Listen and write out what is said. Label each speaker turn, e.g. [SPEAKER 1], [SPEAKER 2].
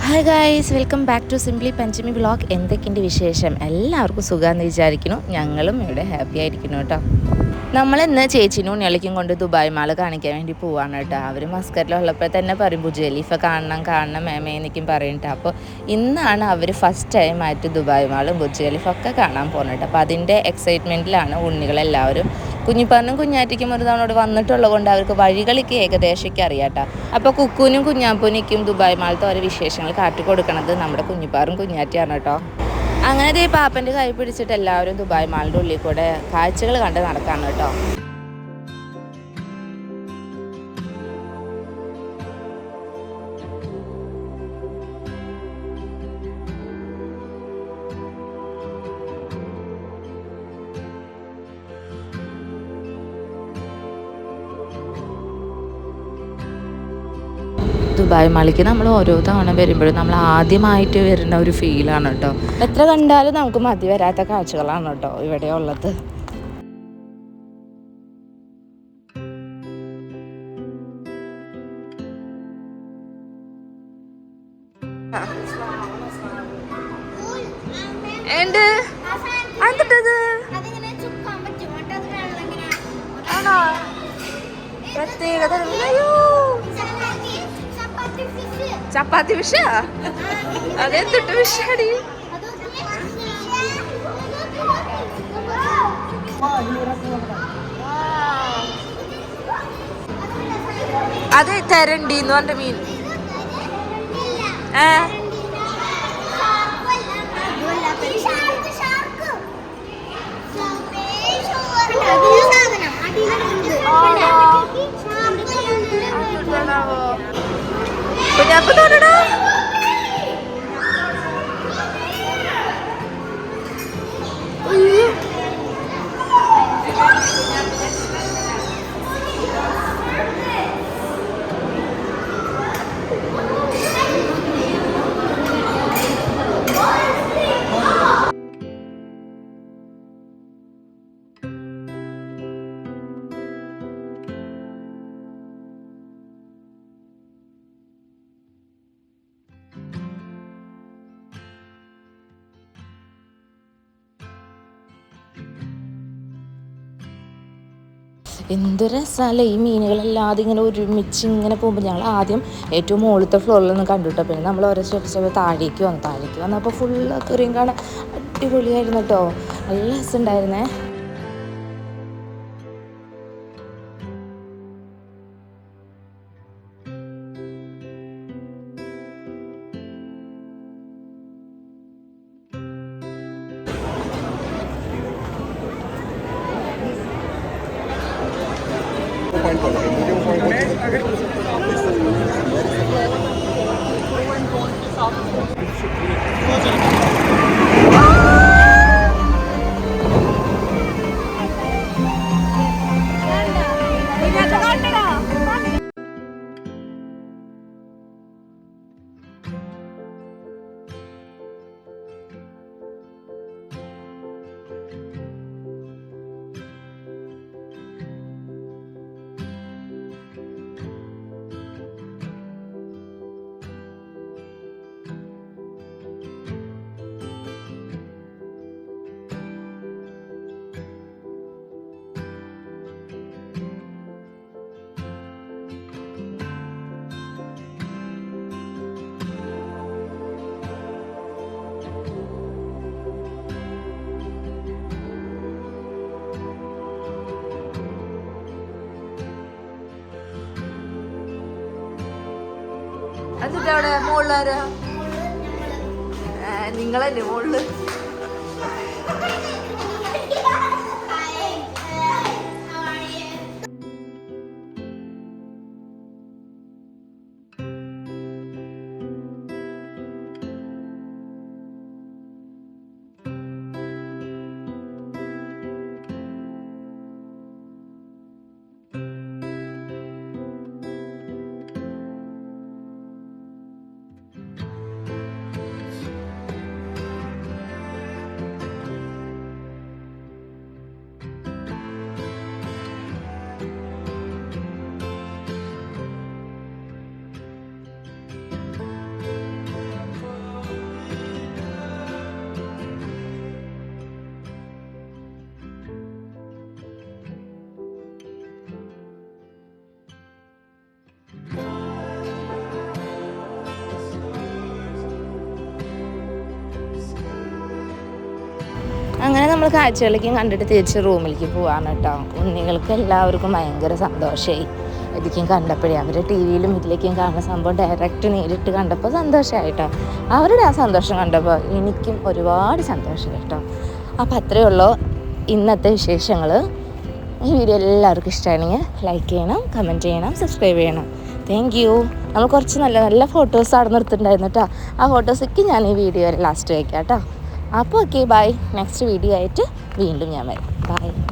[SPEAKER 1] Hi guys, welcome back to simply Panchami vlog. എന്തൊക്കെയുണ്ട് വിശേഷം? എല്ലാവർക്കും സുഖമാണെന്ന് വിചാരിക്കുന്നു. ഞങ്ങളും ഇവിടെ ഹാപ്പി ആയിരിക്കുന്നു കേട്ടോ. നമ്മളിന്ന് ചേച്ചീനും ഉണ്ണികളിക്കും കൊണ്ട് ദുബായ് മാൾ കാണിക്കാൻ വേണ്ടി പോവാണ് കേട്ടോ. അവർ മസ്കറ്റിലുള്ളപ്പോൾ തന്നെ പറയും ബുർജ് ഖലീഫ കാണണം മേമേ എന്നൊക്കെയും പറയും. അപ്പോൾ ഇന്നാണ് അവർ ഫസ്റ്റ് ടൈം ആയിട്ട് ദുബായ് മാളും ബുർജ് ഖലീഫ ഒക്കെ കാണാൻ പോകുന്നത് കേട്ടോ. അപ്പോൾ അതിൻ്റെ എക്സൈറ്റ്മെൻറ്റിലാണ് ഉണ്ണികളെല്ലാവരും. കുഞ്ഞിപ്പാറിനും കുഞ്ഞാറ്റിക്കും ഒരു തവണ വന്നിട്ടുള്ളത് കൊണ്ട് അവർക്ക് വഴികളൊക്കെ ഏകദേശമൊക്കെ അറിയാം കേട്ടോ. അപ്പോൾ കുക്കുനും കുഞ്ഞാപ്പൂനിക്കും ദുബായ് മാളത്തെ ഓരോ വിശേഷങ്ങൾ കാട്ടിക്കൊടുക്കണത് നമ്മുടെ കുഞ്ഞിപ്പാറും കുഞ്ഞാറ്റിയാണ് കേട്ടോ. അങ്ങനെ ഈ പാപ്പൻ്റെ കൈ പിടിച്ചിട്ട് എല്ലാവരും ദുബായ് മാളിൻ്റെ ഉള്ളിൽ കൂടെ കാഴ്ചകൾ കണ്ട് നടക്കാണ് കേട്ടോ. ദുബായ് മാളിക്ക് നമ്മൾ ഓരോ തവണ വരുമ്പോഴും നമ്മൾ ആദ്യമായിട്ട് വരുന്ന ഒരു ഫീലാണ് കേട്ടോ. എത്ര കണ്ടാലും നമുക്ക് മതി വരാത്ത കാഴ്ചകളാണ് കേട്ടോ ഇവിടെ ഉള്ളത്. പ്രത്യേകത ചപ്പാത്തി വിഷ അതെന്തിട്ട് വിഷാടി. അത് തെരണ്ടി എന്ന് പറഞ്ഞ മീൻ. കുഞ്ഞാപ്പ് തോന്നടാ. എന്ത് രസമല്ലേ ഈ മീനുകളെല്ലാം ഇങ്ങനെ ഒരുമിച്ച് ഇങ്ങനെ പോകുമ്പോൾ. ഞങ്ങൾ ആദ്യം ഏറ്റവും മുകളിലത്തെ ഫ്ലോറിൽ നിന്ന് കണ്ടുട്ടോ. പിന്നെ നമ്മൾ ഓരോ സ്റ്റെപ്പ് താഴേക്ക് വന്നപ്പോൾ ഫുള്ള് അക്വേറിയം കാണാൻ അടിപൊളിയായിരുന്നു കേട്ടോ. നല്ല രസമുണ്ടായിരുന്നേ. എന്നിട്ട് അവിടെ മുകളിലാരാ? നിങ്ങളല്ലേ മുകളില്? നമ്മൾ കാഴ്ചകളിലേക്കും കണ്ടിട്ട് തിരിച്ച് റൂമിലേക്ക് പോവാണ് കേട്ടോ. ഉണ്ണികൾക്ക് എല്ലാവർക്കും ഭയങ്കര സന്തോഷമായി ഇതിലേക്കും കണ്ടപ്പോഴേ. അവർ ടി വിയിലും ഇതിലേക്കും കാണുന്ന സംഭവം ഡയറക്റ്റ് നേരിട്ട് കണ്ടപ്പോൾ സന്തോഷമായി കേട്ടോ. അവരുടെ ആ സന്തോഷം കണ്ടപ്പോൾ എനിക്കും ഒരുപാട് സന്തോഷമായി കേട്ടോ. അപ്പോൾ അത്രയേ ഉള്ളൂ ഇന്നത്തെ വിശേഷങ്ങൾ. ഈ വീഡിയോ എല്ലാവർക്കും ഇഷ്ടമാണെങ്കിൽ ലൈക്ക് ചെയ്യണം, കമൻറ്റ് ചെയ്യണം, സബ്സ്ക്രൈബ് ചെയ്യണം. Thank you. നമ്മൾ കുറച്ച് നല്ല നല്ല ഫോട്ടോസ് അവിടെ നിർത്തിയിട്ടുണ്ടായിരുന്നു കേട്ടോ. ആ ഫോട്ടോസൊക്കെ ഞാൻ ഈ വീഡിയോ ലാസ്റ്റ് വയ്ക്കാം കേട്ടോ. അപ്പോൾ ഓക്കെ, ബൈ. നെക്സ്റ്റ് വീഡിയോ ആയിട്ട് വീണ്ടും ഞാൻ വരാം. ബൈ.